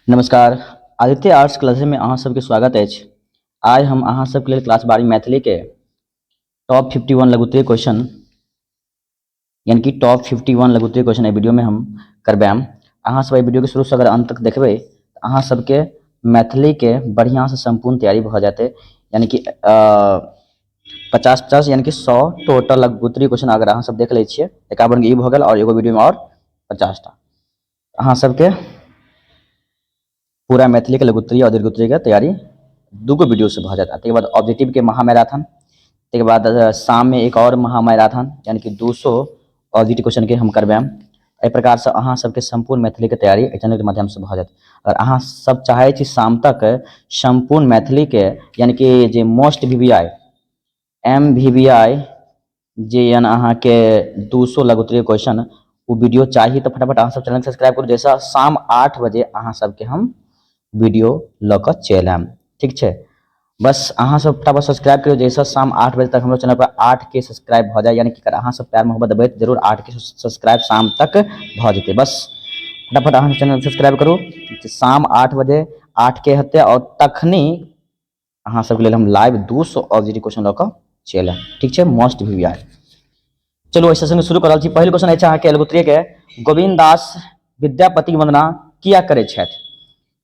नमस्कार। Aditya arts class में अहाँ सबके स्वागत अछि। आज हम अहाँ सबके लिए क्लास 12 मैथिली के टॉप 51 लघुत्तरीय क्वेश्चन यानी कि टॉप 51 लघुत्तरीय क्वेश्चन वीडियो में हम करबाम। अहाँ सब वीडियो के शुरू से अगर अंत तक देखबै तो अहाँ सबके मैथिली के बढ़िया से संपूर्ण तैयारी भ जाते। यानी कि 50-50 यानी कि 100 टोटल लघुत्तरीय क्वेश्चन अगर अहाँ सब देख लै छियै, 51 के ई भ गेल और एगो वीडियो में और 50 टा अहाँ सबके पूरा मैथिली के लघुत्तरीय और दीर्घोत्तरीय के तैयारी दूगो वीडियो से भ जाता। तक बाद ऑब्जेक्टिव के महामैराथन, तक बाद शाम में एक और महामैराथन यानी कि 200 ऑब्जेक्टिव क्वेश्चन के हम करबाम। एहि प्रकार से अहाँ सबके संपूर्ण मैथिली के तैयारी एहि चैनल के माध्यम से भ जात। और अहाँ सब चाहे छी शाम तक संपूर्ण मैथिली के यानी कि जे मोस्ट VVI MVVI जे यानी अहाँ के 200 लघुत्तरीय क्वेश्चन वो वीडियो चाहिए तो फटाफट अहाँ सब चैनल सब्सक्राइब करू। जैसा शाम 8 बजे अहाँ सबके हम वीडियो ल के चल आएम, ठीक है। बस अहाँ सब फटाफट सब्सक्राइब करियो। जैसा शाम 8 बजे तक हमारे चैनल पर 8 के सब्सक्राइब हो जाए यानी कि अहाँ सब प्यार मोहब्बत देबै जरूर 8 के सब्सक्राइब शाम तक भ जेते। बस फटाफट अहाँ चैनल सब्सक्राइब करू। शाम 8 बजे 8 के हेतै और तखनी अहाँ सबके लेल हम लाइव 200 ऑब्जेक्टिव क्वेश्चन ल के चल आएम, ठीक है। मोस्ट VVI चलो इस सेशन शुरू कर रहल छी। पहिल क्वेश्चन अछि अहाँ के लघुत्तरीय के गोविंद दास विद्यापति के वंदना किया करै छथि।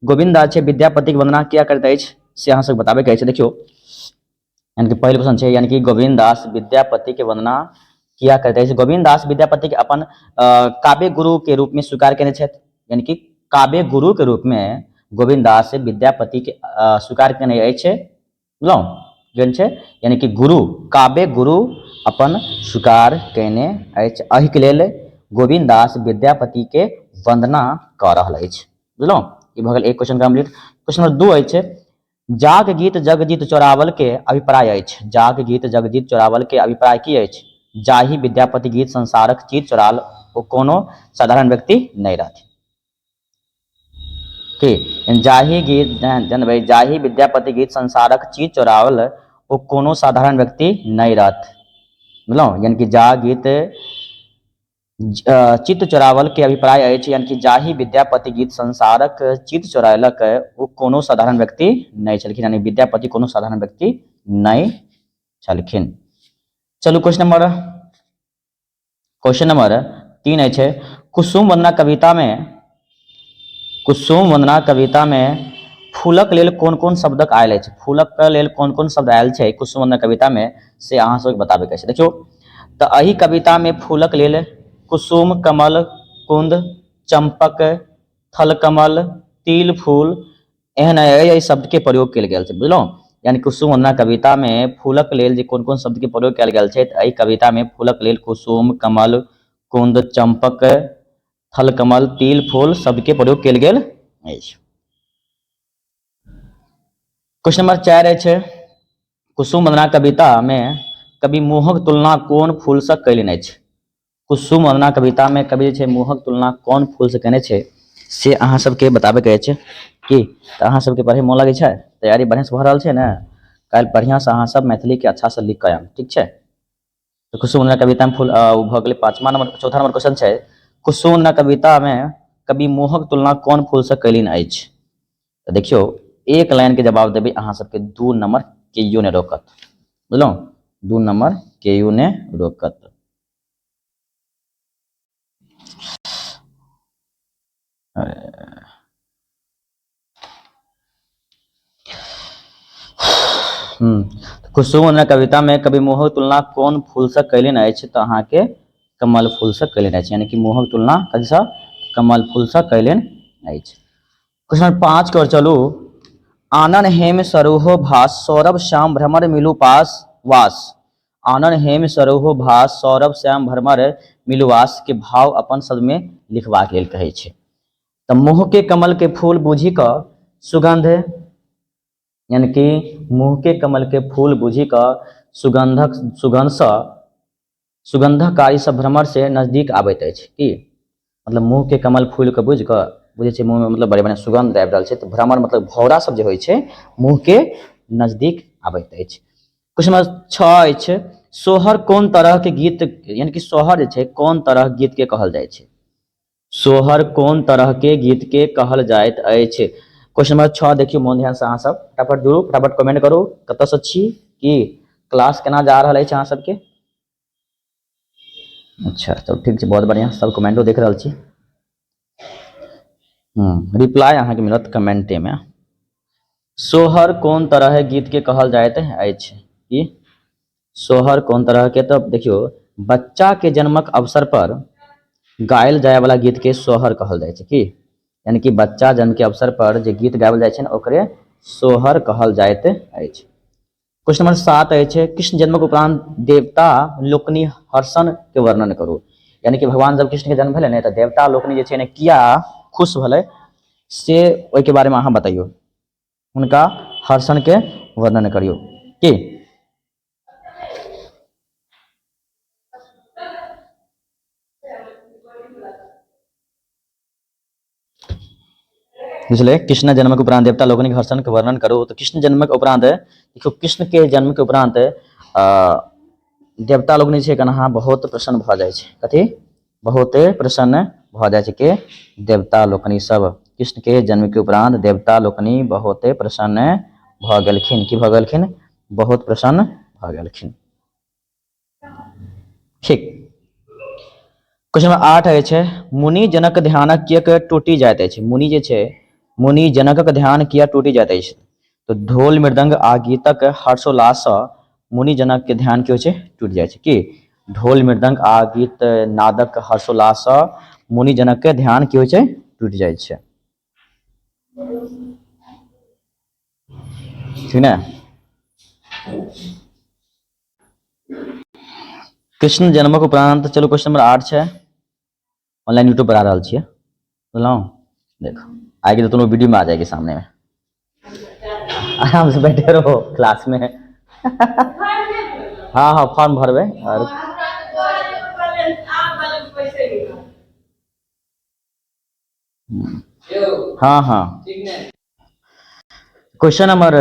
गोविंद दास विद्यापति के वंदना किया करते अछि से अहाँ सब बताबे के छै। देखियो यानी कि पहिल क्वेश्चन छै यानी कि गोविंद दास विद्यापति के वंदना किया करते अछि। गोविंद दास विद्यापति के अपन काव्य गुरु के रूप में स्वीकार केने छथि। यानी कि काव्य गुरु के रूप में गोविंद दास विद्यापति के स्वीकार केने अछि। बुझलौ गेल छै यानी कि गुरु काव्य गुरु अपन स्वीकार केने अछि। एहि के लेल गोविंद दास विद्यापति के वंदना क रहल अछि। बुझलौ ई भ गेल एक क्वेश्चन कंप्लीट। क्वेश्चन नंबर 2 अछि जाग गीत जगजीत चोरावल के अभिप्राय अछि। जाग गीत जगजीत चोरावल के अभिप्राय की अछि। जाहि विद्यापति गीत संसारक चीत चोराल ओ कोनो साधारण व्यक्ति नहीं रहथि। कि जाहि गीत जानबै जाहि विद्यापति गीत संसारक चीत चोरावल ओ कोनो साधारण व्यक्ति नहीं रहत। बुझलौ यानी कि जा गीत चित्त चोरावल के अभिप्राय अछि यानी कि जाहि विद्यापति गीत संसारक चित्त चोरायलक वो कोनो साधारण व्यक्ति नहीं छलखिन। यानी विद्यापति कोनो साधारण व्यक्ति नहीं छलखिन। चलू क्वेश्चन नंबर 3 अछि कुसुम वंदना कविता में फूलक लेल कोन कोन शब्दक आयल अछि। फूलक लेल कोन कोन शब्द आयल छै कुसुम वंदना कविता में से अहाँ सबके बताबे के छै। देखियो तो एही कविता में फूलक लेल कुसुम कमल कुंद चंपक थलकमल तिल फूल एहन शब्द के प्रयोग कयल गेल छै। बुझलौ यानी कुसुम वंदना कविता में फूलक लेल जे कोन कोन शब्द के प्रयोग कयल गेल छै एही कविता में फूलक लेल कुसुम कमल कुंद चंपक थलकमल तिल फूल शब्द के प्रयोग कयल गेल अछि। क्वेश्चन नंबर 4 अछि कुसुम वंदना कविता में कवि मोहक तुलना कोन फूल से कयलनि अछि। कुसुम वंदना कविता में कवि जे छै मोहक तुलना कोन फूल से केने छै से अहाँ सबके बताबे के अछि। कि तो अहाँ सबके पढ़े मोन लगे छै, तैयारी बढ़िया से भ रहल छै ने। कल बढ़िया से अहाँ सब मैथिली के अच्छा से लिख के आएम, ठीक छै। तो कुसुम वंदना कविता में फूल भ गेलै। चौथा नंबर क्वेश्चन छै कुसुम वंदना कविता में कवि मोहक तुलना कोन फूल से कयलनि अछि। तो देखियो एक लाइन के जवाब देबै अहाँ सबके 2 नंबर केयो ने रोकत। बुझलौ 2 नंबर केयो ने रोकत। कुसुम वंदना कविता में कवि मोहक तुलना कोन फूल से कयलनि अछि तो अहाँ के कमल फूल से कयलनि अछि। यानी कि मोहक तुलना कथि से कमल फूल से कयलनि अछि। क्वेश्चन 5 की ओर चलू। आनन हेम सरोह भास सौरभ श्याम भ्रमर मिलु पास वास। आनन हेम सरोह भास सौरभ श्याम भ्रमर मिलुवास के भाव अपन शब्द में लिखबाक लेल कहै छै। तो मुँह के कमल के फूल बूझी क सुगंध यानी कि मुँह के कमल के फूल बूझी क सुगंधकारी सब भ्रमर से नजदीक आबैत अछि। कि मतलब मुँह के कमल फूल के बुझ क बुझे छै मुँह में मतलब बड़े बड़े सुगंध आबि रहल छै तो भ्रमर मतलब भौरा सब जे होइ छै मुँह के नजदीक आबैत अछि। क्वेश्चन नंबर 6 अछि सोहर कोन तरह के गीत यानी कि सोहर जे छै कोन तरह गीत के कहल जाइ छै। सोहर कोन तरह के गीत के कहल जाइत अछि। क्वेश्चन नंबर 6 देखियो मोन ध्यान से अहाँ सब फटाफट जोड़ू, फटाफट कमेंट करू कतऽ से छी, कि क्लास केना जा रहल अछि अहाँ सबके। अच्छा चलो ठीक छै, बहुत बढ़िया, सब कमेंटो देख रहल छी। रिप्लाई अहाँ के मिलत कमेंटे में। सोहर कोन तरह गीत के कहल जाइत अछि, कि सोहर कोन तरह के, तो देखियो बच्चा के जन्मक अवसर पर गायल जाय वाला गीत के सोहर कहल जाइ छै, कि यानी कि बच्चा जन्म के अवसर पर जे गीत गायल जाइ छै ओकरे सोहर कहल जाइत अछि। क्वेश्चन नंबर 7 अछि कृष्ण जन्मक उपरांत देवता लोकनि हर्षण के वर्णन करू। यानी कि भगवान जब कृष्ण के जन्म भेलै ने तऽ देवता लोकनि जे छै ने किया खुश भेलै से ओहि के बारे में अहाँ बताइयो, उनका हर्षण के वर्णन करियो कि। इसलिए कृष्ण जन्म के उपरांत देवता लोकनिक हर्षण के वर्णन करो, तो कृष्ण जन्म के उपरांत देखो कृष्ण के जन्म के उपरांत देवता लोकनि छै कन्हा बहुत प्रसन्न भ जाइ छै, कथी बहुते प्रसन्न भ जाइ छै के देवता लोकनि सब। कृष्ण के जन्म के उपरांत देवता लोकनि बहुते प्रसन्न भ गेलखिन, की भ गेलखिन बहुत प्रसन्न भ गेलखिन। ठीक। क्वेश्चन नंबर 8 अछि मुनि जनक ध्यानक किएक टूटि जाइत अछि। मुनि जे छै मुनि जनकक ध्यान किया टूटि जाइत अछि, तो ढोल मृदंग आ गीतक हर्षोल्लास सँ मुनि जनक के ध्यान की होइ छै टूटि जाइ छै, कि ढोल मृदंग आ गीत नादक हर्षोल्लास सँ मुनि जनक के ध्यान की होइ छै टूटि जाइ छै, ठीक ने। कृष्ण जन्मक उपरांत चलो क्वेश्चन नंबर 8 छै, ऑनलाइन यूट्यूब पर आ रहल छियै बुझलहुँ, देखो आएगी तो तुम वीडियो में आ जाएगी सामने में, आराम से बैठे रहो क्लास में। हाँ हाँ फॉर्म भरबै और हाँ हाँ। क्वेश्चन नंबर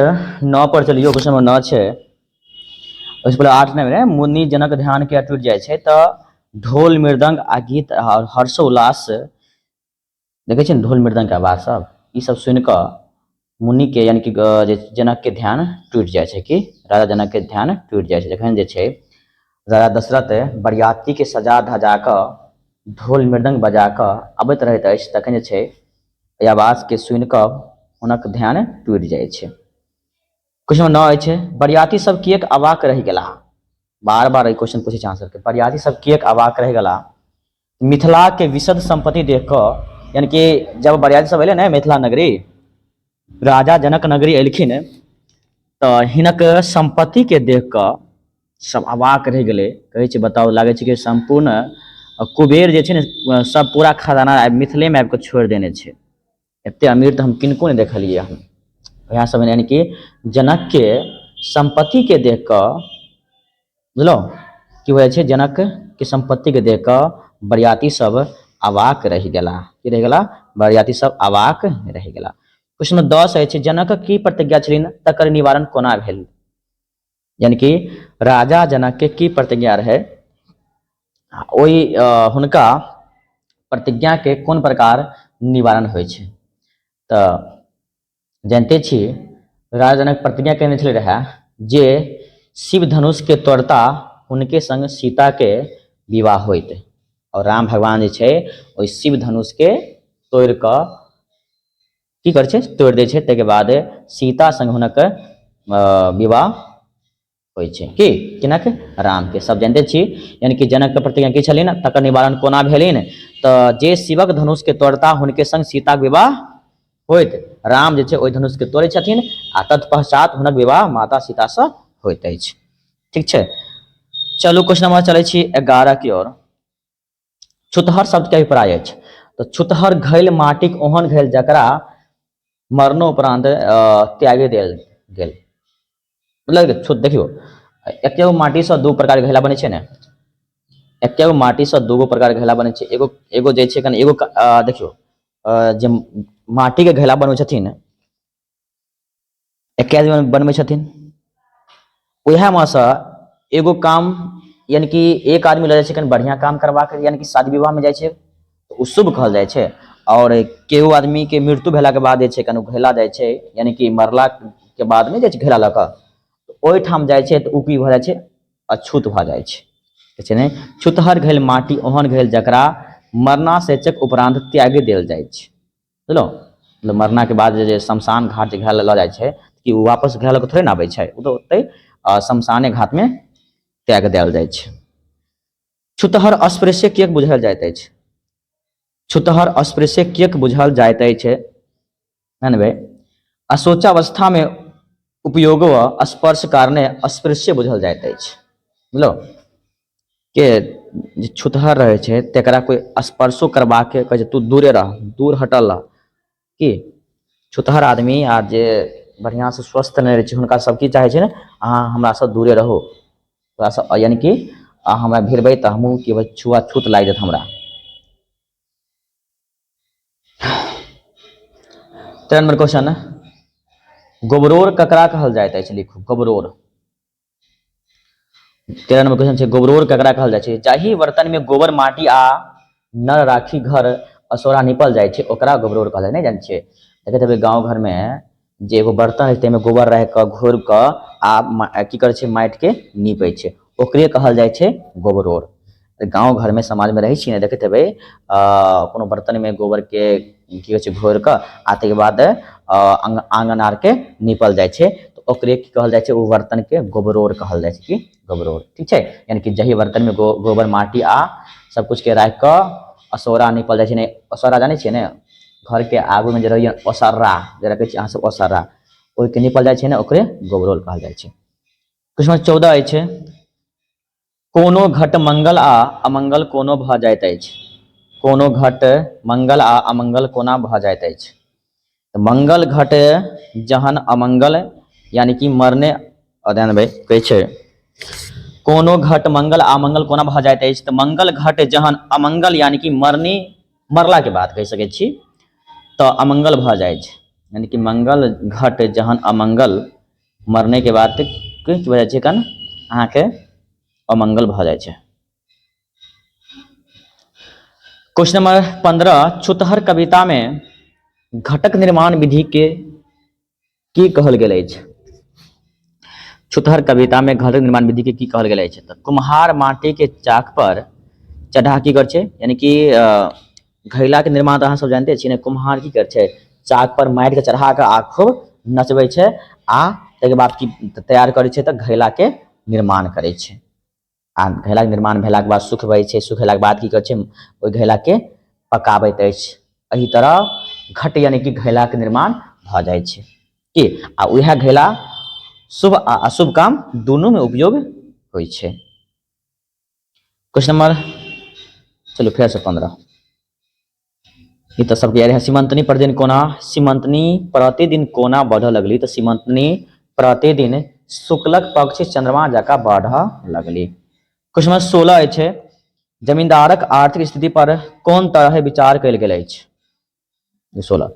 9 पर चलियो, क्वेश्चन नंबर 9 छै उससे पहले 8 नहीं है, मुनि जनक ध्यान के टूट जाए छै तो ढोल मृदंग आ गीत और हर्षोल्लास देखे छियै ढोल मृदंग के आवाज सब ई सब सुनि कऽ मुनि के यानी कि जनक के ध्यान टूटि जाइ छै, कि राजा जनक के ध्यान टूटि जाइ छै। जखन जे छै राजा दशरथ बरियाती के सजा धजा कऽ ढोल मृदंग बजा कऽ अबैत रहैत अछि, तखन जे छै एहि आवाज के सुनि कऽ हुनक ध्यान टूटि जाइ छै। क्वेश्चन नंबर 9 अछि बरियाती सब किएक अवाक रहि गेलाह। बार बार ई क्वेश्चन पूछे छै अहाँ सबके, बरियाती सब किएक अवाक रहि गेलाह। मिथिला के विशद संपत्ति देख कऽ, यानी कि जब बरियाती सब एलै ने मिथिला नगरी, राजा जनक नगरी एलखिन तऽ हिनक संपत्ति के देख कऽ सब अवाक रहि गेलै। कहै छै बताओ लागै छै कि संपूर्ण कुबेर जे छै ने सब पूरा खजाना मिथिले में आबि कऽ छोड़ि देने छै, एते अमीर तऽ हम किनको नहीं देखलियै हम। वएह सब यानी कि जनक के संपत्ति के देख कऽ बुझलहुँ की होइ छै, जनक के संपत्ति के देख कऽ बरियाती सब अवाक रहि गेला, की रहि गेला बरियाती सब अवाक रहि गेला। क्वेश्चन नंबर 10 अछि जनक की प्रतिज्ञा छलनि तकर निवारण कोना भेल। यानी कि राजा जनक के की प्रतिज्ञा रहे, ओहि हुनका प्रतिज्ञा के कोन प्रकार निवारण होइ छै। तऽ जानते छी राजा जनक प्रतिज्ञा केने छलै रहे जे शिव धनुष के तोड़ता हुनके संग सीता के विवाह होइत, और राम भगवान जे छै ओहि शिव धनुष के तोड़ि कऽ की करै छै तोड़ि दै छै, ताहिके बाद सीता संग हुनक विवाह होइ छै, कि जनक राम के सब जानते छी। यानी कि जनक के प्रतिज्ञा की छलनि तकर निवारण कोना भेलनि, तऽ जे शिवक धनुष के तोड़ता हुनके संग सीता के विवाह होइत, राम जे छै ओहि धनुष के तोड़ै छथिन आ तत्पश्चात हुनक विवाह माता सीता से होइत अछि, ठीक छै। चलू क्वेश्चन नंबर चलै छी 11 की ओर। छुतहर शब्द के अभिप्राय अछि, तो छुतहर घैल माटिक ओहन घैल जकरा मरणोपरांत त्यागे देल गेल। मतलब देखियो एकेगो माटी से दू प्रकार के घैला बनै छै ने, एकेगो माटी से दूगो प्रकार के घैला बनै छै। एगो जे छै कने एगो देखियो जे माटी के घैला बनबै छथिन एके आदमी बनबै छथिन, उएह में से एगो काम यानी कि एक आदमी लऽ जाइ छै कनि बढ़िया काम करबाक, यानी कि शादी विवाह में जाइ छै तो शुभ कहल जाइ छै। और केहू आदमी के मृत्यु भेला के बाद जे छै कनु घेला जाइ छै, यानी कि मरला के बाद में जे छै घेला लऽ कऽ, ओहि ठाम जाइ छै तऽ उ की भऽ जाइ छै, अछूत भऽ जाइ छै ने। छुतहर घेल माटी ओहन घेल जकरा मरना सेचक उपरांत त्यागे देल जाइ छै, बुझलहुँ। मतलब मरना के बाद जे शमशान घाट जे घेला लऽ जाइ छै कि उ वापस घेला लऽ कऽ थोड़े ना आबै छै, उ तऽ ओतै शमशाने घाट में त्याग देल जाइ छै। छुतहर अस्पृश्य किएक बुझल जाइत अछि? छुतहर अस्पृश्य किएक बुझल जाइत अछि? जानबै, अशोचावस्था में उपयोग व स्पर्श कारणे अस्पृश्य बुझल जाइत अछि, बुझलहुँ। के जे छुतहर रहै छै तकरा कोई स्पर्शो करबाके कहै छै तू दूरे रह, दूर हटल रह। कि छुतहर आदमी आ जे बढ़िआँ से स्वस्थ नहीं रहै छै हुनका सब की चाहै छै ने, अहाँ हमरा से दूरे रहू, थोड़ा सा यानी कि हमरा भिड़बै तऽ हमहूँ कि भाई छुआछूत लागि जायत हमरा। 3 नंबर क्वेश्चन, गोबरोर ककरा कहल जाइत अछि? लिखू गोबरोर। 13 नंबर क्वेश्चन छै, गोबरोर ककरा कहल जाइ छै? जाहि बर्तन में गोबर माटी आ नर राखी घर असोरा निपल जाइ छै ओकरा गोबरोर कहल जाइ छै। नहीं जानै छियै? देखैत हेबै गाँव घर में जे एगो बर्तन रहै छै ताहिमे गोबर रह कऽ घोर कऽ आ की करै छै माटि के नीपै छै, ओकरे कहल जाइ छै गोबरोर। गाँव घर में समाज में रहै छी ने, देखैत हेबै कोनो बर्तन में गोबर के की कहै छै घोर कऽ आ ताहिके बाद आंगन आर के नीपल जाइ छै, तो ओकरे की कहल जाइ छै, ओ बर्तन के गोबरोर कहल जाइ छै कि गोबरोर। ठीक छै, यानी कि जही बर्तन में गोबर माटी आ सब कुछ के राखि कऽ असोरा नीपल जाइ छै। ने असोरा जानै छियै ने, घर के आगू में जे रहैया ओसर्रा जे रखै छियै अहाँ सब ओसर्रा, ओहिके नीपल जाइ छै ने, ओकरे गोबरोर कहल जाइ छै। क्वेश्चन 14 अछि, कोनो घट मंगल आ अमंगल कोनो भऽ जाइत अछि? कोनो घट मंगल आ अमंगल कोना भऽ जाइत अछि? तो मंगल घट जहन अमंगल यानी कि मरने अध्ययन कहै छै, कोनो घट मंगल आ अमंगल कोना भऽ जाइत अछि? तऽ मंगल घट जहन अमंगल यानी कि मरला के बाद कहि सकै छी तऽ अमंगल भऽ जाइ छै, यानी कि मंगल घट जहन अमंगल मरने के बाद की भऽ जाइ छै कन अहाँके अमंगल भऽ जाइ छै। क्वेश्चन नंबर 15, छुतहर कविता में घटक निर्माण विधि के की कहल गेल अछि? छुतहर कविता में घटक निर्माण विधि के की कहल गेल अछि? तऽ कुम्हार माटी के चाक पर चढ़ा की कर छै, यानी कि घैला के निर्माण तऽ अहाँ सब जानते छियै ने, कुम्हार की कर छै चाक पर माटि के चढ़ा कऽ आ खूब नचबै छै आ ताहिके बाद की तैयार करै छै तऽ घैला के निर्माण करै छै। आ घैला के निर्माण भेलाके बाद सुखबै छै, सुखेलाके बाद की करै छै ओहि घैला के पकाबैत अछि। एही तरह घट यानी कि घैला के निर्माण भऽ जाइ छै कि आ उएह घैला शुभ आ अशुभ काम दुनू में उपयोग होइ छै। क्वेश्चन नंबर चलो फेर से 15, ई तऽ सबके याद है। सीमंतनी प्रतिदिन कोना, सीमंतनी प्रतिदिन कोना बढ़ऽ लगली? तऽ सीमंतनी प्रतिदिन शुक्लक पक्ष चंद्रमा जकाँ बढ़ऽ लगली। क्वेश्चन नंबर 16 अछि, जमींदारक आर्थिक स्थिति पर कोन तरह विचार कयल गेल अछि? 16,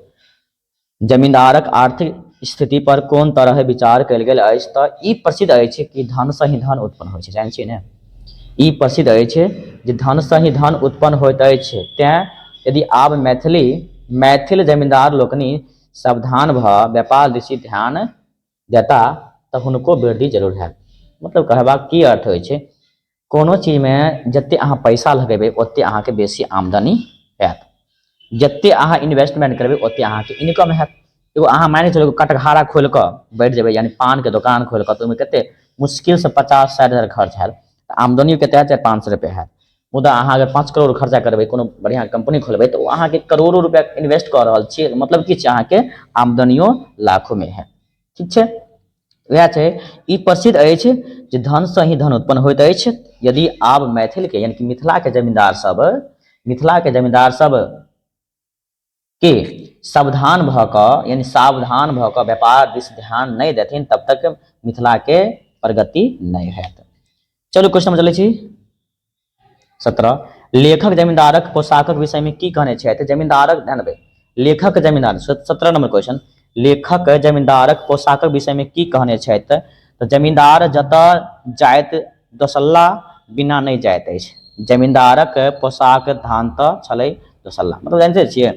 जमींदारक आर्थिक स्थिति पर कोन तरह विचार कयल गेल अछि? तऽ ई प्रसिद्ध अछि कि धन से ही धन उत्पन्न होइ छै, जानै छियै ने? ई प्रसिद्ध अछि जे धन से ही धन उत्पन्न होइत अछि। तेँ यदि आब मैथिल जमींदार लोकनि सावधान भऽ व्यापार दिशि ध्यान देता तऽ हुनको वृद्धि जरूर हैत। मतलब कहबाक की अर्थ होइ छै, कोनो चीज में जते अहाँ पैसा लगेबै ओते अहाँके बेसी आमदनी हैत, जते अहाँ इन्वेस्टमेंट करबै ओते अहाँके इनकम हैत। एगो अहाँ मानि चलू कटघारा खोलि कऽ बैठ जेबै, यानी पान के दोकान खोलि कऽ, तऽ ओहिमे कते मुश्किल से 50-60 हजार खर्च हैत, आमदनी कते हैत 500 रुपये हैत। मुदा अहाँ अगर 5 करोड़ खर्चा करबै, कोनो बढ़िआँ कंपनी खोलबै, तऽ ओ अहाँके करोड़ों रुपया इन्वेस्ट कऽ रहल छियै, मतलब की छै अहाँके आमदनियो लाखों में हैत। ठीक छै, वएह छै। ई प्रसिद्ध अछि जे धन से ही धन उत्पन्न होइत अछि। यदि आब मैथिल के यानी कि मिथिला के जमींदार सब के सावधान भऽ कऽ यानी सावधान भऽ कऽ व्यापार दिस ध्यान नहीं देथिन तब तक मिथिला के प्रगति नहीं हैत। चलू क्वेश्चन में चलै छी 17, लेखक जमींदारक पोशाकक विषय में की कहने छथि? जमींदारक ध्यान देबै, लेखक जमींदार 17 नंबर क्वेश्चन, लेखक जमींदारक पोशाकक विषय में की कहने छथि? तऽ जमींदार जतऽ जाइत दोसल्ला बिना नहीं जाइत अछि। जमींदारक पोशाक धानतः छलै दोसल्ला मतलब जानते छियै।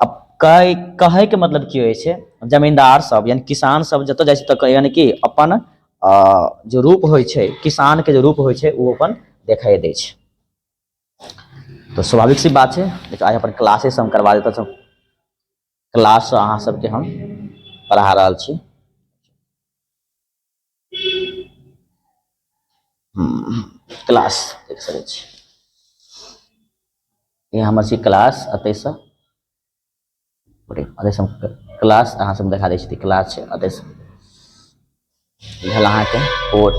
अब कहे के मतलब की होइ छै, जमींदार सब यानी किसान सब जतऽ जाइ छै तऽ यानी कि अपन जो रूप होइ छै किसान के जो रूप होइ छै वो अपन देखाई दै छै। तो स्वाभाविक सी बात है, देखिए आज अपन क्लासेस हम करवा देता सब क्लास अहाँ सबके हम पढ़ा रहल छी। क्लास देख सकै छी, ये हमर छी क्लास अतैसँ हम क्लास अहाँ सब देखा दै छी, क्लास छै अतैसँ भेल अहाँके कोट।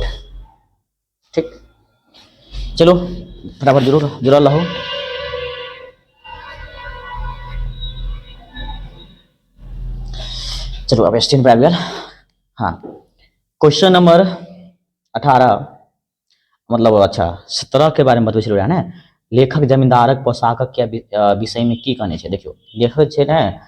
ठीक, चलो फटाफट जुड़ल रहू। चलो अब स्क्रीन पर आबि गेल। हाँ, क्वेश्चन नंबर 18 मतलब अच्छा 17 के बारे में बतबै छलहुँ ने, लेखक जमींदारक पोशाकक के विषय में की कहने छै। देखियो लेखक छै ने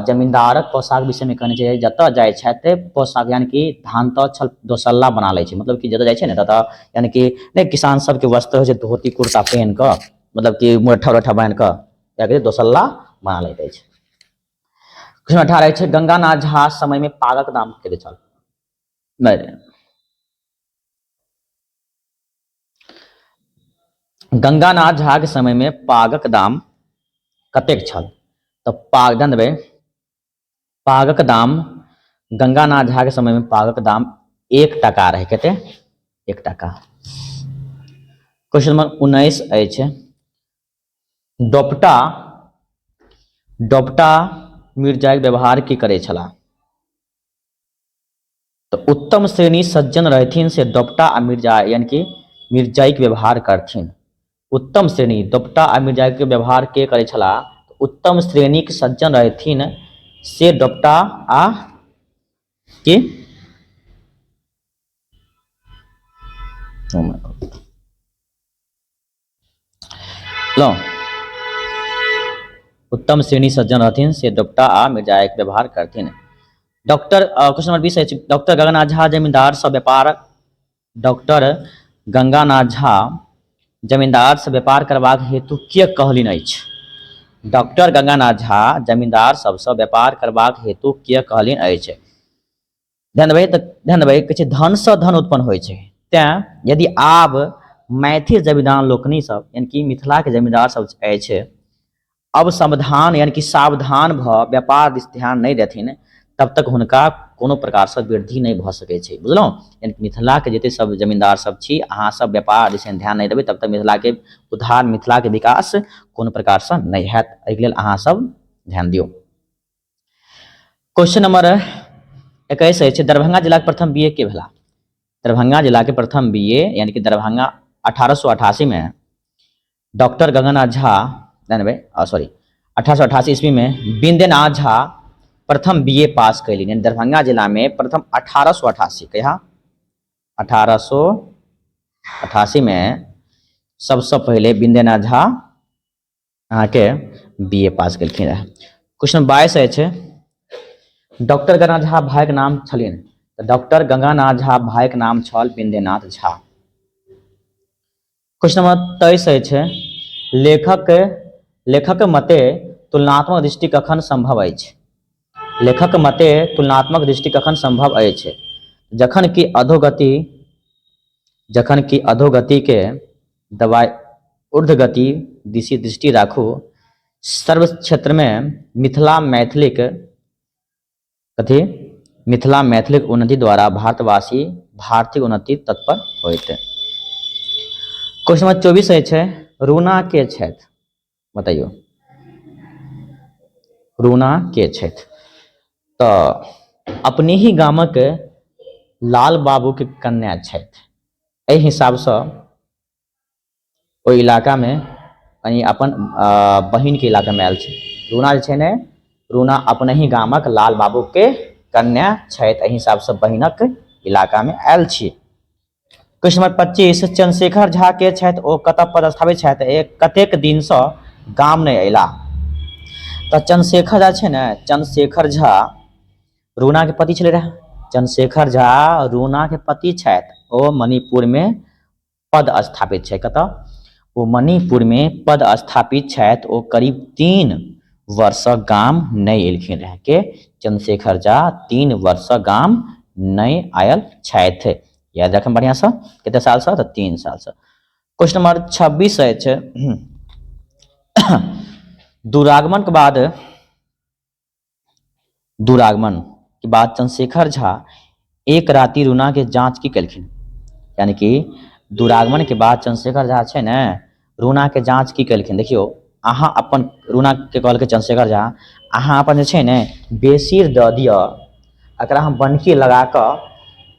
जमींदारक पोशाक विषय में कहने छै, जतऽ जाइ छथि पोशाक यानी कि धान तऽ छल दोसल्ला बना लै छै, मतलब कि जतऽ जाइ छै ने ततऽ यानी कि नहीं किसान सबके वस्त्र होइ छै धोती कुर्ता पहन कऽ, मतलब कि मुरठा उरठा बान्हि कऽ क्या कहै छै दोसल्ला बना लैत अछि। क्वेश्चन 18 छै, गंगानाथ झा समय में पागक दाम कतेक छल। नहीं, गंगानाथ झा के समय में पागक दाम कतेक छल। तो पाग ध्यान देबै, पागक दाम गंगानाथ झा के समय में पागक दाम 1 टका रहे, कते 1 टका। क्वेश्चन नंबर 19 अछि, दोपटा मिर्जाक व्यवहार की करे छला। तो उत्तम श्रेणी सज्जन रहथिन से दोपटा आ मिर्जा यानी कि मिर्जाई के व्यवहार करथिन। उत्तम श्रेणी दोपटा आ मिर्जाई के व्यवहार के करे छला, उत्तम श्रेणी के सज्जन रहथिन से दोपटा आ की लो उत्तम श्रेणी सज्जन रहथिन से दोपटा आ मिर्जाई के व्यवहार करथिन। डॉक्टर क्वेश्चन नंबर 20 है, डॉक्टर गंगानाथ झा जमींदार से व्यापार डॉक्टर गंगानाथ झा जमींदार से व्यापार करबाक हेतु के कहलिन अछि। डॉक्टर गंगानाथ झा जमींदार सबसे व्यापार करबाक हेतु के कहलिन अछि। ध्यान देबै तऽ ध्यान देबै कहै छै धन से धन उत्पन्न होइ छै, तें यदि आब मैथिल जमींदार लोकनि सब यानी कि मिथिला के जमींदार सब अछि अब सावधान यानी कि सावधान भऽ व्यापार दिस ध्यान नहीं देथिन तब तक हुनका कोनो प्रकार से वृद्धि नहीं भऽ सकै छै। बुझलहुँ, यानी मिथिला के जते सब जमींदार सब छी अहाँ सब व्यापार दिस ध्यान नहीं देबै तब तक मिथिला के उद्धार मिथिला के विकास कोनो प्रकार से नहीं हैत, एहि लेल अहाँ सब ध्यान दियौ। क्वेश्चन नंबर 21 अछि, दरभंगा जिला के प्रथम बीए के भेला। दरभंगा जिला के प्रथम बीए यानी कि दरभंगा 1888 में डॉक्टर गंगानाथ झा सॉरी 1888 ईस्वी में बिंदेनाथ झा प्रथम बीए पास कैली। दरभंगा जिला में प्रथम 1888 कहा 1888 में सबसे पहले बिंदेनाथ झा अहाँ के बीए पास केलखिन रहे। क्वेश्चन 22 अछि, डॉक्टर गंगानाथ झा भाइक नाम छलिन। डॉक्टर गंगानाथ झा भाइक नाम छल बिंदेनाथ झा। क्वेश्चन नंबर 23 अछि, लेखक मते तुलनात्मक दृष्टि कखन संभव अछि। लेखक मते तुलनात्मक दृष्टि कखन संभव अछि, जखन कि अधोगति के दबाई ऊर्ध्वगति दिशि दृष्टि राखू, सर्व क्षेत्र में मिथिला मैथिलिक उन्नति द्वारा भारतवासी भारतीय उन्नति तत्पर होइत। क्वेश्चन नंबर 24 अछि, रूना के छथि बताइयो, रूना के छथि। तो अपने ही गामक लाल बाबू के कन्या छथि। एहि हिसाब से ओहि इलाका में कहीं अपन बहिन के इलाका में आयल छै। रूना जे छै ने रूना अपने ही गामक लाल बाबू के कन्या छथि, एहि हिसाब से बहिनक इलाका में आयल छी। क्वेश्चन नंबर 25, चंद्रशेखर झा के छथि ओ कतऽ पदस्थापित छथि, कतेक दिन से गाम नहीं अयला। तो चंद्रशेखर झा छै ने चंद्रशेखर झा रूना के पति छलै रहे। चंद्रशेखर झा रूना के पति छथि, ओ मणिपुर में पद स्थापित छै, कतऽ ओ मणिपुर में पद स्थापित छथि ओ करीब 3 वर्ष गाम नहीं एलखिन रह के चंद्रशेखर झा 3 वर्ष गाम नहीं आयल छथि। याद रखें बढ़िया से कितने साल से तो 3 साल से। क्वेश्चन नंबर 26 है दुरागमन के बाद चंद्रशेखर झा एक राति रूना के जांच की कलखिन। यानी कि दुरागमन के बाद चंद्रशेखर झा है ने रूना के जांच की कलखिन। देखियो अहाँ अपन रूना के कहल के चंद्रशेखर झा अहाँ अपन जे ने बेसीर द दिया एकरा हम बनकी लगा कर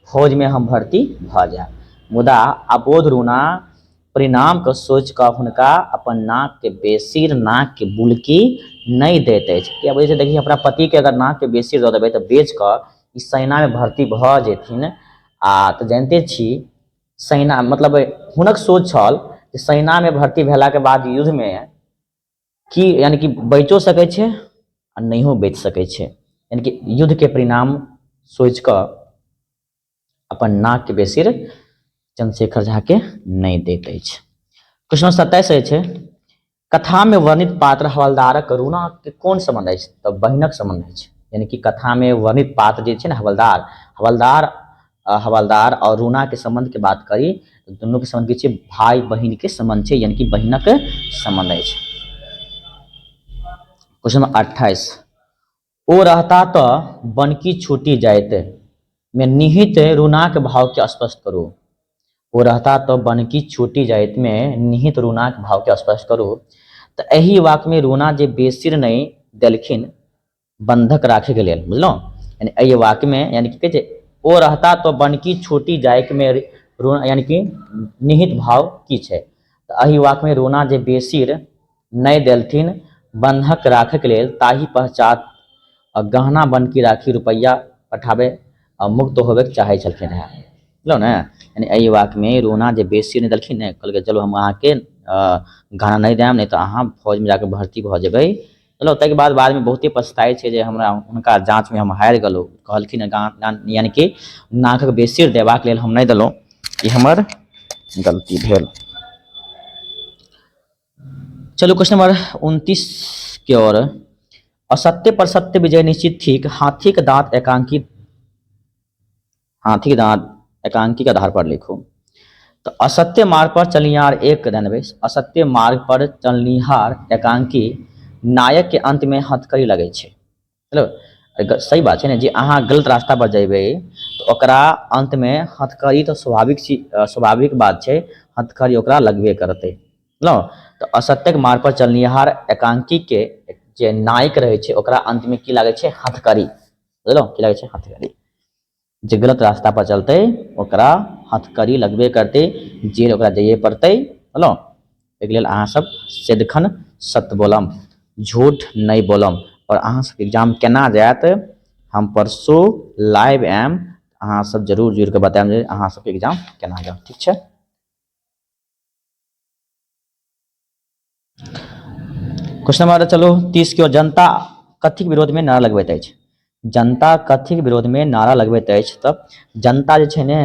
फौज में हम भर्ती भ जाए। मुदा अबोध रूना परिणाम के सोच कर हुनका अपन नाक के बेसीर नाक के बुलकी नहीं देते। क्या वजह से देखिए अपना पति के अगर नाक के बेसीर दे देवे तो बेच कर इस सेना में भर्ती भ जेथिन। तो जानते छी सेना मतलब हुनक सोच छल कि सेना में भर्ती भेला के बाद युद्ध में कि यानी कि बचो सकै छै आ नहियो बच सकै छै। यानी कि युद्ध के परिणाम सोच कर अपन नाक के बेसिर चंद्रशेखर झा के नहीं देते। क्वेश्चन 27 है कथा में वर्णित पात्र हवलदारक रूना के कौन संबंध है तो बहिनक संबंध है। यानी कि कथा में वर्णित पात्र जो है हवलदार और रूना के संबंध के बात करी तो दोनों के संबंध की भाई बहन के संबंध है यानी कि बहिनक संबंध है। क्वेश्चन नंबर 28 ओ रहता तो बनकी छूटी जाते में निहित रूना के भाव के स्पष्ट करो। वो रहता तो बनकी छूटी जाइत में निहित रूना के भाव के स्पष्ट करो। तो यही वाक्य में रूना जे बेसिर नहीं देलखिन बंधक राखे के लिए बुझलो। यानी यही वाक्य में यानी कि ओ रहता तो बनकी छूटी जाए में रूना यानी कि निहित भाव की है। तो यही वाक्य में रूना जे बेसिर नहीं देलथिन बंधक राखे के लिए ताही पहचात गहना बनकी राखी रुपया पठावे मुक्त होवे चाहे छलखिन है बुझलो ने। यानी एहि वाक्य में रूना जे बेसी नहीं देलखिन ने कहल चलो हम अहाँ के गहना नहीं देम नहीं तो अहाँ फौज में जाकर भर्ती भ जेबै। चलो तक बाद में बहुते पछताए छे जे हमरा उनका जांच में हम हारि गेलहुँ कहलखिन यानी कि नाकक बेसी देबाक लेल हम नहीं देलहुँ ई हमर गलती भेल। चलो क्वेश्चन नंबर 29 की ओर असत्य पर सत्य विजय निश्चित ठीक हाथी के दांत एकांकी के आधार पर लिखो। तो असत्य मार्ग पर चलनिहार एक असत्य मार्ग पर चलनिहार एकांकी नायक के अंत में हथकड़ी लगे छे। चलो सही बात है ना जी अहाँ गलत रास्ता पर जेबे तो ओकरा अंत में हथकड़ी तो स्वाभाविक बात है हथकड़ी ओकरा लगबे करते लो। तो असत्य मार्ग पर चलनिहार एकांकी के जे नायक रहे छे ओकरा अंत में की लगे छे हथकड़ी बुझलो की लगे छे हथकड़ी। जे गलत रास्ता पर चलते ओकरा हथकड़ी लगबे करते जेल ओकरा जाइए पड़ते बुझलो। एक लेल अहाँ सब सदिखन सत्य बोलम झूठ नहीं बोलम और अहाँ सब एग्जाम केना जात हम परसों लाइव एम अहाँ सब जरूर जुड़ के बताएम जे अहाँ सब एग्जाम केना जाओ ठीक है। क्वेश्चन नंबर चलो 30 की ओर जनता कथी के विरोध में नारा लगबैत अछि। जनता कथी के विरोध में नारा लगबैत अछि तब जनता जे छे ने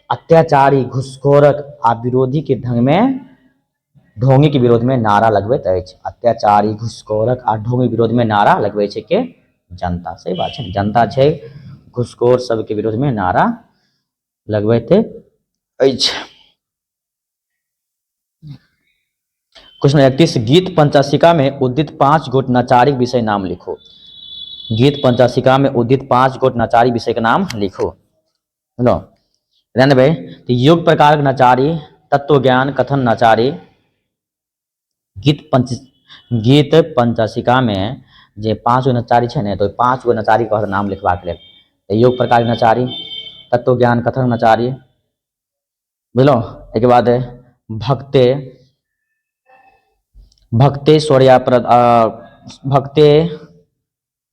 अत्याचारी घुसखोरक आ विरोधी के ढोंगी के विरोध में नारा लगबैत अछि। अत्याचारी घुसखोरक आ ढोंगी विरोध में नारा लगबै छे के जनता। सही बात है जनता छे घुसखोर सब के विरोध में नारा लगबैत अछि। क्वेश्चन 31 गीत पंचाशिका में उदित 5 गोट नचारी विषय नाम लिखो। गीत पंचाशिका में उदित 5 गोट नचारी विषय के नाम लिखो। लो ध्यान देबै तो योग प्रकार नचारी तत्व ज्ञान कथन नचारी। गीत पंचाशिका में जे 5 गो नचारी छे ने तो 5 गो नचारी के नाम लिखबाक लेल तो योग प्रकार नचारी तत्व ज्ञान कथन नचारी बुझलो। एक बाद भक्ते सौर्या भक्ते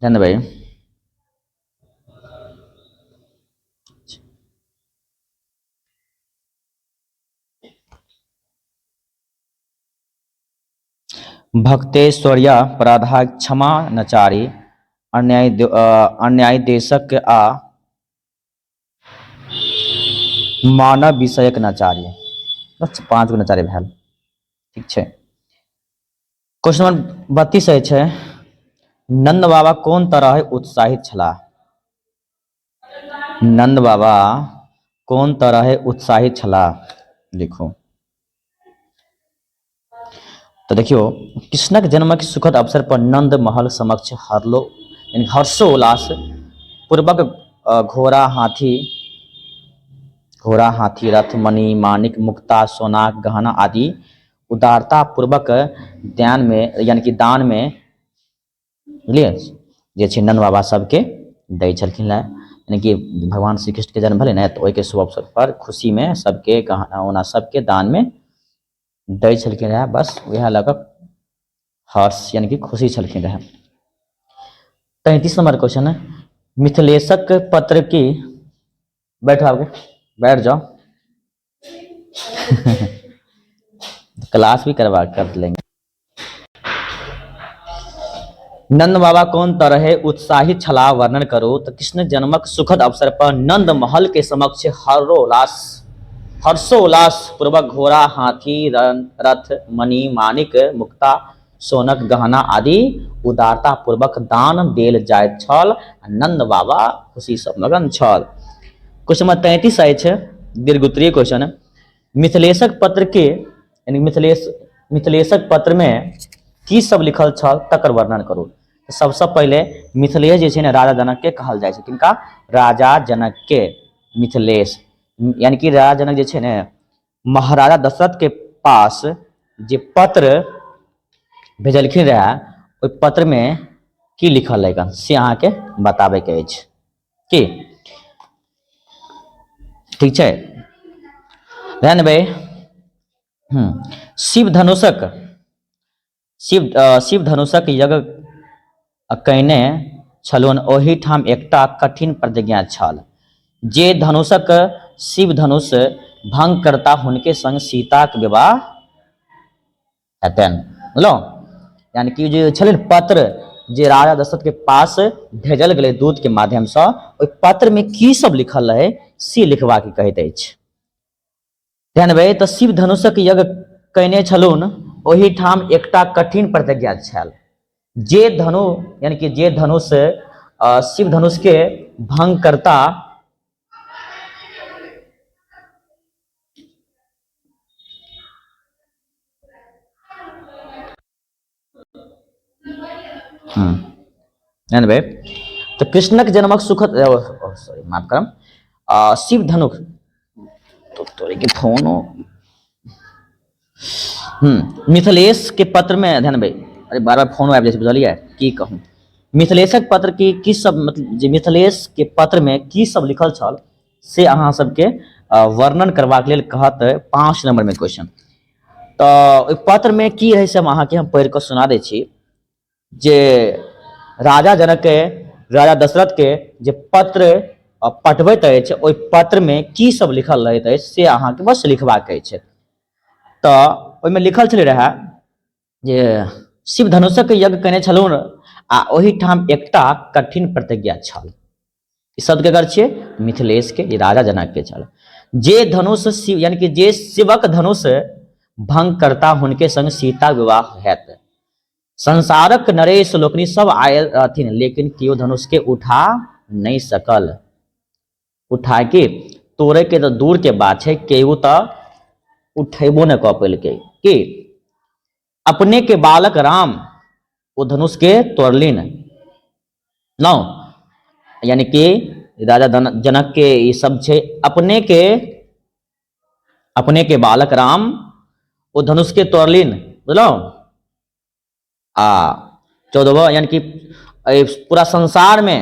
ध्यान देबै भक्तेश्वर्या पराधा क्षमा नचारी अन्याय देशक आ मानव विषयक नचारी। बस 5 गो नचारी भेल ठीक है। क्वेश्चन नंबर 32 है, नंद बाबा कोन तरह उत्साहित छला। नंद बाबा कोन तरह उत्साहित छला, लिखो। तो देखियो, कृष्णक जन्मक सुखद अवसर पर नंद महल समक्ष हरलो यानी हर्षोल्लास पूर्वक घोड़ा हाथी रथ मणि माणिक मुक्ता सोना गहना आदि उदारता पूर्वक दान में यानी कि दान में बुझलिए जे छै नंद बाबा सबके दै छलखिन है। यानी कि भगवान श्री कृष्ण के जन्म भले ना, तो ओहि के शुभ अवसर पर खुशी में सबके गहना ओना सबके दान में दै छलखिन रहे। बस वह लऽ कऽ हर्ष यानी कि खुशी छलखिन रहे। 33 नंबर क्वेश्चन है, मिथिलेशक पत्र की, बैठो आगे बैठ जाओ क्लास भी करवा कर लेंगे। नंद बाबा कौन तरह उत्साहित छला वर्णन करो। तो कृष्ण जन्मक सुखद अवसर पर नंद महल के समक्ष हर्षोल्लास पूर्वक घोड़ा हाथी रथ मणि माणिक मुक्ता सोनक गहना आदि उदारता पूर्वक दान देल जाइत छल। नंद बाबा खुशी सब मगन छल। क्वेश्चन नंबर 33 अछि दीर्घोत्तरीय क्वेश्चन, मिथिलेशक पत्र के यानी मिथिलेशक पत्र में की सब लिखल छल तकर वर्णन करू। सबसे पहले मिथिलेश जे छै ने राजा जनक के कहल जाइ छै। किनका? राजा जनक के मिथिलेश यानी कि राजा जनक जे छै ने महाराजा दशरथ के पास जे पत्र भेजलखिन रहे, ओहि पत्र में की लिखल है से अहाँ के बताबे के अछि की, ठीक है। ध्यान देबै। शिव धनुषक यज्ञ कयने छलुन, ओहि ठाम एकटा कठिन प्रतिज्ञा छल। जे धनुषक शिव धनुष भंग करता हुनके संग सीता के विवाह हेतनि। बुझलो, यानी कि जे छलै पत्र जे राजा दशरथ के पास भेजल गेलै दूत के माध्यम से, ओहि पत्र में की सब लिखल रहे से लिखबा के कहैत अछि। ध्यान देबै। तऽ शिव धनुषक यज्ञ कयने छलुन, ओहि ठाम एकटा कठिन प्रतिज्ञा छल। जे धनु यानी कि जे धनुष शिव धनुष के भंग करता ध्यान देबै। तो कृष्णक जन्मक सुखद सॉरी माफ करम शिव धनुष तो तोरे के फोन मिथिलेश के पत्र में ध्यान देबै। अरे बार बार फोन आबि जाइ छै, बुझलियै की कहूँ। मिथिलेशक पत्र की सब मतलब जे मिथिलेश के पत्र में की सब लिखल छल से अहाँ सबके वर्णन करबाक लेल कहत 5 नंबर में क्वेश्चन। तो ओहि पत्र में की रहे से हम पढ़ि कऽ सुना दै छी। जे राजा जनक के राजा दशरथ के जे पत्र पठबैत अछि, ओहि पत्र में की सब लिखल रहैत अछि से अहाँ के बस लिखबाक अछि। तो ओहिमे लिखल छलै रहे जे शिव धनुषक यज्ञ कयने छलहुँ आ ओहि ठाम एकटा कठिन प्रतिज्ञा छल। ई शब्द केकर छियै? मिथिलेश के, ये राजा जनक के छल। जे धनुष शिव यानी कि जे शिवक धनुष भंग करता हुनके संग सीता विवाह हैत। संसारक नरेश लोकनि सब आयल रहथिन, लेकिन केओ धनुष के उठा नहीं सकल। उठा के तोड़े के तो दूर के बात है, केहू तो उठेबो न कऽ पेलकै। कि अपने के बालक राम वो धनुष के तोड़लिन नौ, यानी कि राजा जनक के ये सब छे। अपने के बालक राम वो धनुष के तोड़लिन, बुझलो। 14वां यानी कि पूरा संसार में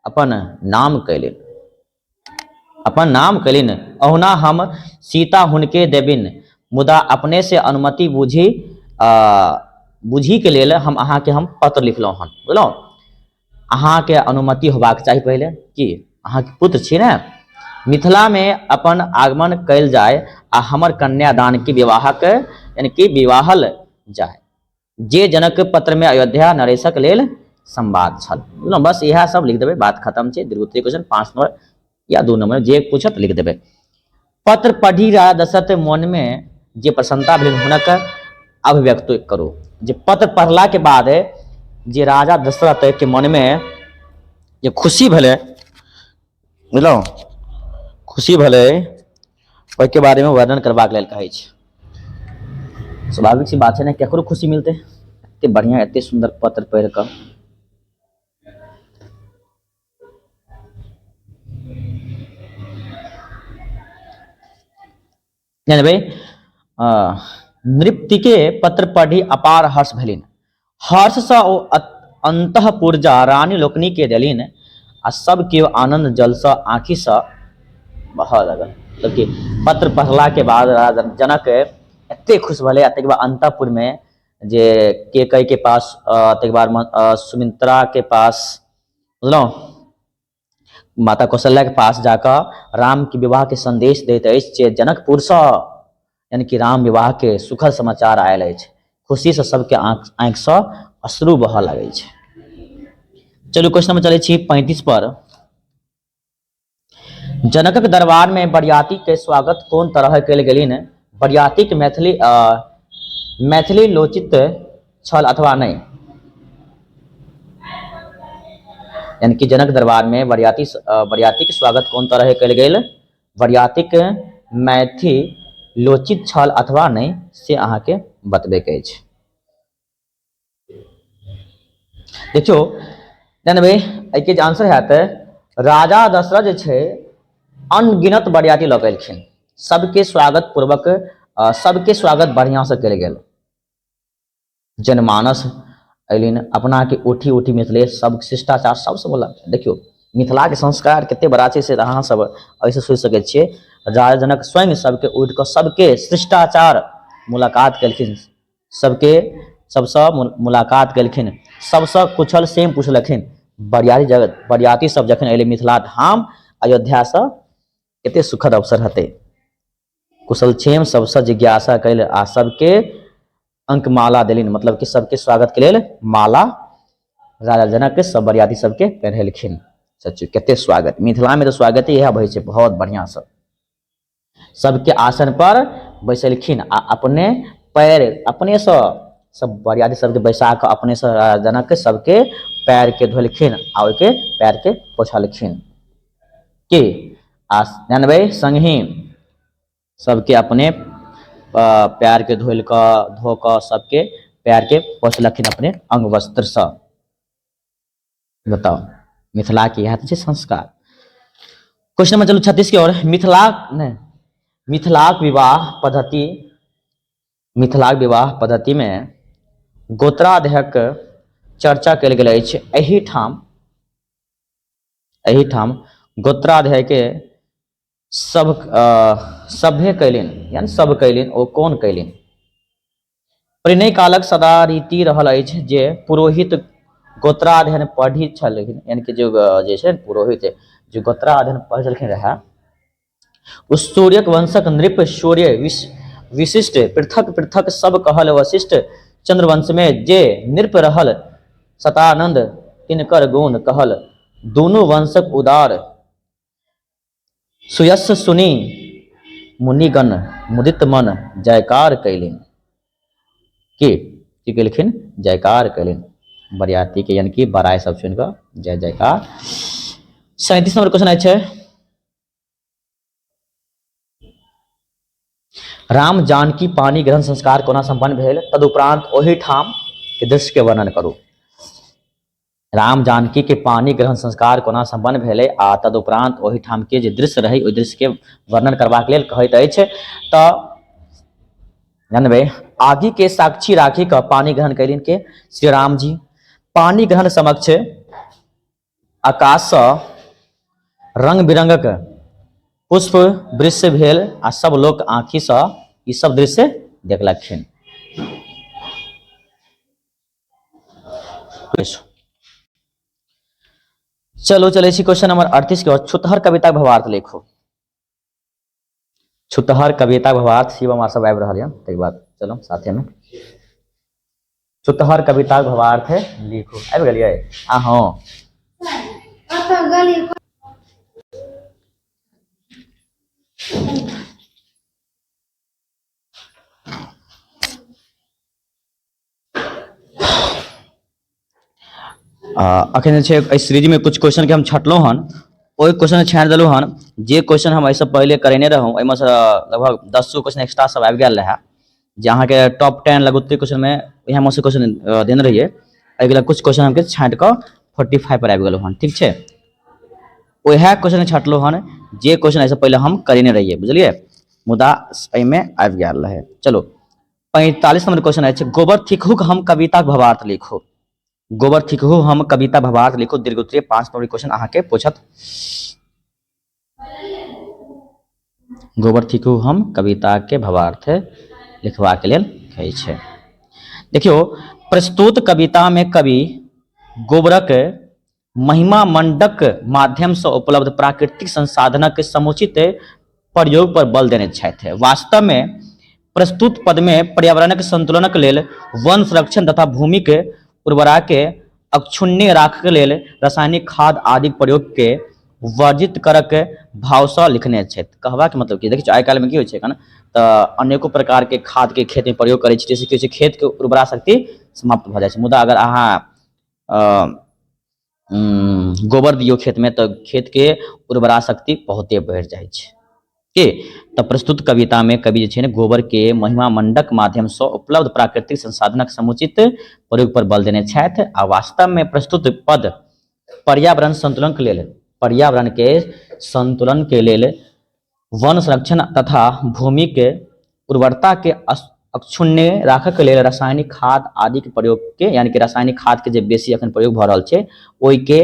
अपन नाम कैलिन, अपन नाम कैलिन। अहुना हम सीता हुनके देबिन, मुदा अपने से अनुमति बुझी के लेल हम अहाँ के हम पत्र लिखलहुँ हन, बुझलो। अहाँ के अनुमति होबाक चाही पहले कि अहाँ के पुत्र छी ने। मिथिला में अपन आगमन कैल जाय आ हमर कन्यादान के विवाहक यानी कि विवाहल जाय। जे जनक पत्र में अयोध्या नरेशक लेल संवाद छल। बस यह सब लिख देबै, बात खत्म छै। दीर्घोत्तरीय क्वेश्चन 5 नंबर या 2 नंबर जे पूछत लिख देबै। पत्र पढ़ी राजा दशरथ मन में जे प्रसन्नता भेल, हुनक अभिव्यक्त करो। जे पत्र पढ़ला के बाद जे राजा दशरथ के मन में जे खुशी भले, बुझलहुँ, खुशी भले ओहिके बारे में वर्णन करबाक लेल कहै छै। स्वाभाविक सी बात है ना, केकरो खुशी मिलते एते बढ़िया एते सुंदर पत्र पढ़ कर। भाई नृत्य के पत्र पढ़ी अपार हर्ष भेलिन, हर्ष से ओ अंतःपुर जा रानी लोकनी के देलिन आ सब के आनंद जल से आँखि से बह लगल। कि पत्र पढ़ला के बाद राजा जनक एते खुश भले, तक बाद अंतःपुर में जे केकई के पास, तक बाद सुमित्रा के पास, बुझलहुँ, माता कौशल्या के पास जाकर राम के विवाह के संदेश देते हैं। जनकपुर से यानी कि राम विवाह के सुखद समाचार आयल है, खुशी से सबके आँख से अश्रु बह लगे। चलू क्वेश्चन में चले 35 पर। जनकक दरबार में बरियाती के स्वागत कोन तरह कल गेलिन? बरियाती के मैथिली लोचित छल अथवा नहीं? यानी कि जनक दरबार में बरियाती के स्वागत कोन तरह कल गेल? बरियाती के मैथिली लोचित छल अथवा नहीं से अहाँ के बतबे के अछि। देखियो भाई एके जे आंसर है राजा दशरथ जे अनगिनत बरियाती लऽ गेलखिन, सबके स्वागत पूर्वक, सबके स्वागत बढ़िया से कल गेल। जनमानस अलिन अपना के उठी उठी मिथिलेश सब शिष्टाचार सबसे बोला। देखियो मिथिला के संस्कार कितने बड़ा है से अहाँ सब ऐसे सोच सके छे। राजा जनक स्वयं सबके उठ कर सबके शिष्टाचार मुलाकात कलखिन, सबके सबसे मुलाकात कलखिन, सबसे कुशल सेम पूछलखिन। बरियाती सब जखन अले मिथिला धाम अयोध्या से कते सुखद अवसर हते। कुशल क्षेम सबसे जिज्ञासा कैल आ सबके अंक माला देलिन, मतलब कि सबके स्वागत के लेल माला राजा जनक के सब बरियाती सबके पहनलखिन। सच कते स्वागत, मिथिला में तो स्वागत यह भई छै बहुत बढ़िया से। सबके आसन पर बैसलखिन आ अपने पैर अपने से सब बरियाती सबके बैसा के अपने से राजा जनक सबके पैर के धोलखिन आ ओके पैर के पोछलखिन के जानबे संगी सबके अपने पैर के धो कर सबके पैर के पोछलखिन अपने अंग वस्त्र से। बताओ मिथिला के यह संस्कार। क्वेश्चन नंबर चलो 36 की ओर। मिथिलाक विवाह पद्धति में गोत्राध्यक चर्चा कल गेल अछि। एही ठाम गोत्राध्याय के सभ्य कैलिन, यानी सब कैलिन, ओ कौन कैलिन? परिणय कालक सदा रीति रहल अछि जे पुरोहित गोत्राध्ययन पढ़ी छलखिन, यानी कि जो जे छै पुरोहित जो गोत्राध्ययन पढ़ छलखिन रहे, उस सूर्यक वंशक नृप सूर्य विशिष्ट पृथक पृथक सब कहल वशिष्ठ चंद्रवंश में जे नृप रहल सतानंद तिनकर गुण कहल। दोनों वंशक उदार सुयस सुनी मुनिगण मुदित मन जयकार कैलिन के केलखिन? जयकार कैलिन बरियाती के, यानी कि बराय सब सुन कर जय जयकार। 37 नंबर क्वेश्चन है राम जानकी पानी ग्रहण संस्कार कोना संपन्न भेल? तदुपरांत ओही ठाम के दृश्य के वर्णन करू। राम जानकी के पानी ग्रहण संस्कार कोना संपन्न भेले आ तदुपरांत ओही ठाम के जे दृश्य रही ओहि दृश्य के वर्णन करबाक लेल कहैत अछि। तऽ जानबे आदि के साक्षी राखी का पानी ग्रहण कैलिन के? श्री राम जी। पानी ग्रहण समक्ष आकाश से रंग बिरंगक पुष्प दृश्य भेल आ सब लोग आँखि से ई सब दृश्य देखलखिन। चलो चले क्वेश्चन नंबर 38 के बाद। छुतहर कविता भावार्थ लिखो। छुतहर कविता भावार्थ शिवम सब आबि रहल है, तै बाद चलो साथे में छुतहर कविता भावार्थ लिखो। आबि गेलियै? हाँ अखन छै एहि सीरीज में कुछ क्वेश्चन के हम छटलहुँ हन, ओहि क्वेश्चन छाँटि देलहुँ हन। जे क्वेश्चन हम एहिसँ पहले करेने रहौं एहिमे सँ लगभग 10 क्वेश्चन एक्स्ट्रा सब आबि गेल रहे, जे अहाँके टॉप 10 लगोतरी क्वेश्चन में इएह में से क्वेश्चन देने रहिए। अगिला कुछ क्वेश्चन हमके छाँटि कऽ 45 पर आबि गेलहुँ हन, ठीक छै। ओहे क्वेश्चन छाँटलहुँ हन जे क्वेश्चन एहिसँ पहले हम करेने रहिए, बुझलिए, मुदा एहिमे आबि गेल रहे। चलो 45 नंबर क्वेश्चन अछि, गोबर थिकहुक हम कविता भावार्थ लिखू। गोबर थिकहु हम कविता भावार्थ लिखू, दीर्घोत्तरीय 5 नंबर क्वेश्चन अहाँके पूछत। गोबर थिकहु हम कविता के भावार्थ लिखबाक लेल कहै छै। देखियो, प्रस्तुत कविता में कवि गोबरक महिमा मंडक माध्यम से उपलब्ध प्राकृतिक संसाधनक समुचित प्रयोग पर बल देने छथि। वास्तव में प्रस्तुत पद में पर्यावरणक संतुलनक लेल वन संरक्षण तथा भूमि के उर्वरा के अक्षुण्य राखक लेल रासायनिक खाद आदि प्रयोग के वर्जित करक भाव से लिखने छथि। कहबाक मतलब कि देखिए, आइ काल्हि में की होइ छै एखन तऽ अनेको प्रकार के खाद के खेत में प्रयोग करै छै, जैसे कि होइ छै खेत के उर्वरा शक्ति समाप्त भऽ जाइ छै। मुदा अगर अहाँ गोबर दियौ खेत में तऽ खेत के उर्वरा शक्ति बहुते बढ़ि जाइ छै के। तऽ प्रस्तुत कविता में कवि जे छै ने गोबर के महिमा मंडक माध्यम से उपलब्ध प्राकृतिक संसाधनक समुचित प्रयोग पर बल देने छथि। आ वास्तव में प्रस्तुत पद पर्यावरण संतुलन के लेल, पर्यावरण के संतुलन के लेल वन संरक्षण तथा भूमि के उर्वरता के अक्षुण्य राखक लेल रासायनिक खाद आदि के प्रयोग के, यानी कि रासायनिक खाद के जे बेसी अखन प्रयोग भऽ रहल छै ओहि के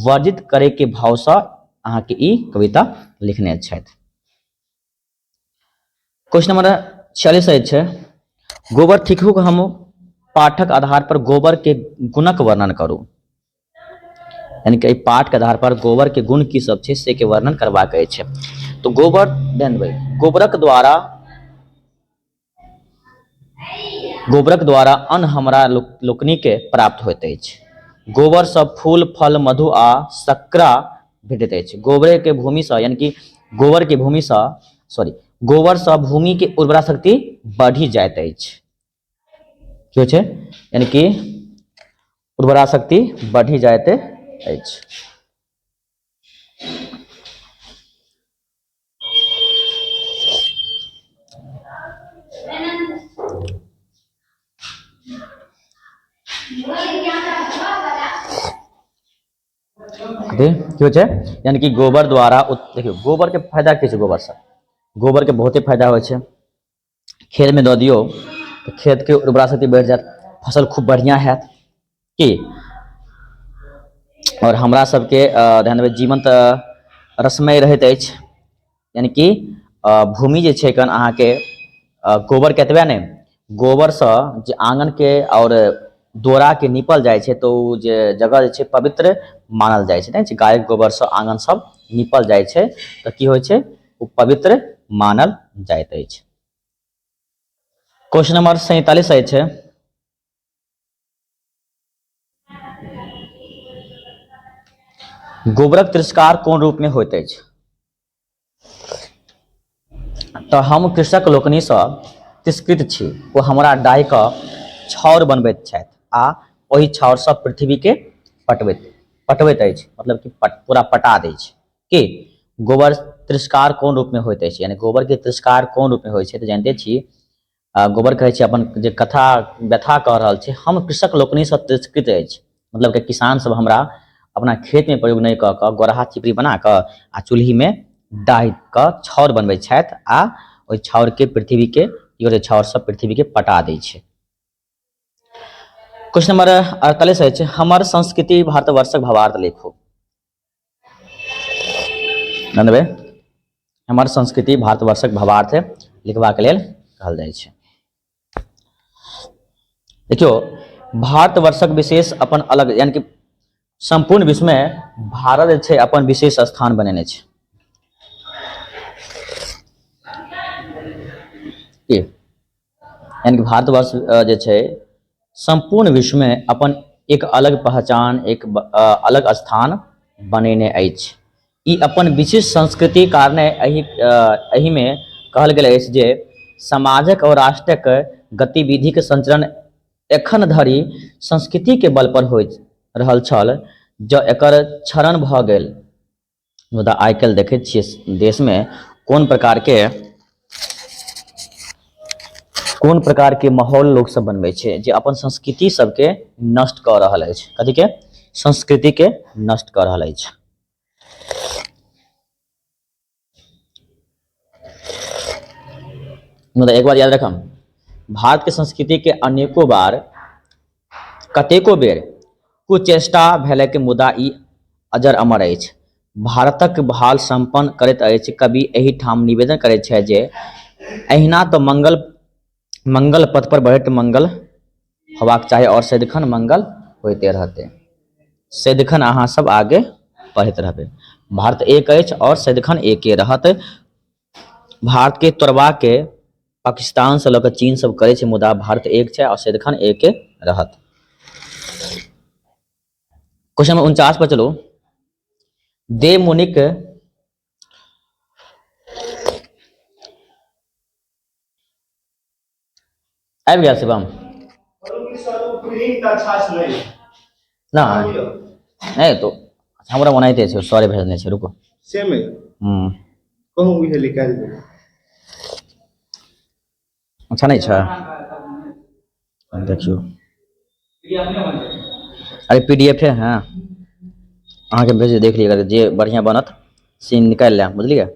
वर्जित करे के भाव से अहाँके ई कविता लिखने छथि। क्वेश्चन नंबर 46 छै, गोबर थिकहुक हम पाठक आधार पर गोबर के गुणक वर्णन करू। यानी कि पाठ के आधार पर गोबर के गुण की सब छै से के वर्णन करबाक अछि। तो गोबर ध्यान देबै, गोबरक द्वारा अन्न हमरा लोकनि के प्राप्त होइत अछि। गोबर से फूल फल मधु आ शर्करा भेटैत अछि। गोबर के भूमि से, यानी कि गोबर के भूमि से गोबर से भूमि के उर्वरा शक्ति बढ़ी जाइत अछि। की होइ छै, यानी कि उर्वरा शक्ति बढ़ी जाइत अछि। की होइ छै, यानी कि गोबर द्वारा देखियो गोबर के फायदा की छै। गोबर के बहुते फायदा होइ छै। खेत में दऽ दियौ तऽ खेत के उर्वरा शक्ति बढ़ि जायत, फसल खूब बढ़िया हैत की। और हमरा सबके ध्यान देबै जीवन तऽ रसमय रहैत अछि, यानी कि भूमि जे छै एखन अहाँके गोबर के एतबे नहि, गोबर से जे आंगन के और दोरा के नीपल जाइ छै तो उ जे जगह जे छै पवित्र मानल जाइ छै। ने गाय गोबर से आंगन सब नीपल जाइ छै तऽ की होइ छै, ओ पवित्र मानल जाइत अछि। क्वेश्चन नंबर 47 छै, गोबरक तिरस्कार कोन रूप में होइत अछि। तऽ हम कृषक लोकनि सँ तिरस्कृत छी, ओ हमरा डाहि कऽ छाउर बनबैत छथि आ ओहि छाउर सँ पृथ्वी के पटबैत अछि, मतलब कि पूरा पटा दै छै। कि गोबर तिरस्कार कोन रूप में होइत अछि, यानी गोबर के तिरस्कार कोन रूप में होइ छै तऽ जानिते छी। गोबर कहै छै अपन जे कथा व्यथा कह रहल छै, हम कृषक लोकनि सँ तिरस्कृत अछि, मतलब कि किसान सब हमरा अपना खेत में प्रयोग नहीं कऽ कऽ गोरहा चिपड़ी बना कऽ आ चूल्ही में डाहि कऽ छाउर बनबै छथि आ ओहि छाउर के पृथ्वी के छाउर सब पृथ्वी के पटा दै छै। क्वेश्चन नंबर 48 अछि, हमर संस्कृति भारतवर्षक भावार्थ लिखू। जानबै हमर संस्कृति भारतवर्षक भावार्थ लिखबाक लेल कहल जाइ छै। देखियो, भारतवर्षक विशेष अपन अलग, यानी कि संपूर्ण विश्व में भारत जे छै अपन विशेष स्थान बनेने छै। यानी कि भारतवर्ष जे छै संपूर्ण विश्व में अपन एक अलग पहचान, एक अलग स्थान बनेने अछि। ई अपन विशिष्ट संस्कृति कारणे एहि में कहल गेल अछि जे समाजक और राष्ट्रक गतिविधि के संचरण एखन धरि संस्कृति के बल पर होइत रहल छल जँ एकर क्षरण भऽ गेल। मुदा आइ काल्हि देखैत छियै देशमे कोन प्रकारके माहौल लोकसभ बनबै छै जे अपन संस्कृति सबके नष्ट कऽ रहल अछि। कथीके? संस्कृतिके नष्ट कऽ रहल अछि। मुदा एक बात याद रखम, भारतके संस्कृतिके कतेको बेर कुचेष्टा भेलैके मुदा ई अजर अमर अछि। भारतक भाल सम्पन्न करैत अछि। कवि एहिठाम निवेदन करैत छै जे अहिना तऽ मंगल पथ पर बढ़ैत मंगल होबाक चाही और सदिखन मंगल होइते रहतै। सदिखन अहाँ सब आगे बढ़ैत रहबै। भारत एक अछि और सदिखन एके रहत। भारतके तोड़बाके पाकिस्तान से लऽ कऽ चीन सब करे छै, मुदा भारत एक छै और सदिखन एके रहत। क्वेश्चन नंबर 49 पर चलो। देव मुनिक आबि गेल शिवम नहीं तो हमरा ओनाहिते छै, सॉरी भेजने छै, रुको सेम है। कहूँ भी निकाल दे। अच्छा नहीं छै, देखियो अरे पीडीएफ है अहाँ के भेज देख लिएगा, जे बढ़िया बनत से निकाल लेम, बुझलिए।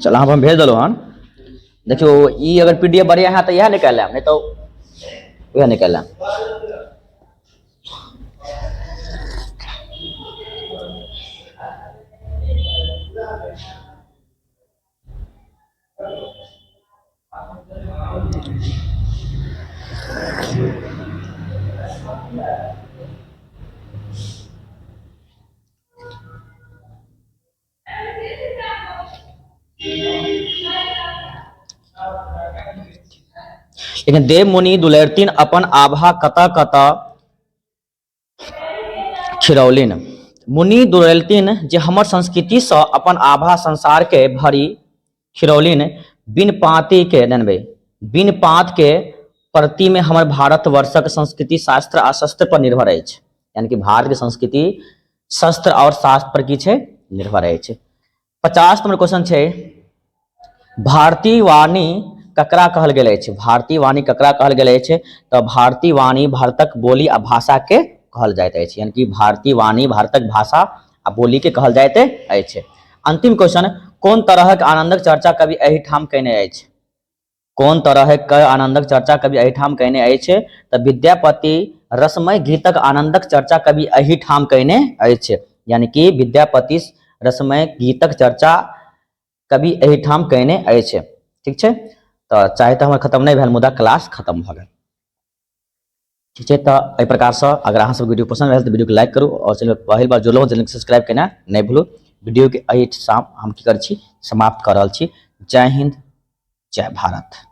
चल अहाँ हम भेज देलो हन। देखियो ई अगर पीडीएफ बढ़िया है तो यह निकाल लेम, नहीं तो यह निकाल लेम। लेकिन देव मुनि दुलैरथिन अपन आभा कतऽ कतऽ खिरौलिन। मुनि दुलैरथिन जे हमर संस्कृति सँ अपन आभा संसार के भरी खिरौलिन। बिन पाती के बिन पात के प्रति में हमर भारत वर्षक संस्कृति शास्त्र आ शस्त्र पर निर्भर अछि। यानी कि भारत के संस्कृति शस्त्र और शास्त्र पर की छै? निर्भर अछि। 50 नंबर क्वेश्चन छै, भारतीय वाणी ककरा कहल गेल अछि? भारतीय वाणी ककरा कहल गेल अछि? तऽ भारतीय वाणी भारतक बोली आ भाषा के कहल जाइत अछि। यानी कि भारतीय वाणी भारतक भाषा आ बोली के कहल जाइत अछि। अंतिम क्वेश्चन, कोन तरहक आनंदक चर्चा कवि एहिठाम कयने अछि? कोन तरहक आनंदक चर्चा कवि एहिठाम कयने अछि? तऽ विद्यापति रसमय गीतक आनंदक चर्चा कवि एहिठाम कयने अछि। यानी कि विद्यापति रसमय गीतक चर्चा कवि एहिठाम कयने अछि। ठीक छै, तो चाहे तो हमर खत्म नहीं भेल, मुदा क्लास खत्म भऽ गेल। ठीक छै, तो एहि प्रकार से अगर अहाँ सब वीडियो पसंद भेल तो वीडियो को लाइक करू और चैनल पहिल बार जुड़लहुँ चैनल के सब्सक्राइब केना नहीं भूलू। वीडियो के एहिठाम हम की करै छी? समाप्त कऽ रहल छी। जय हिंद, जय भारत।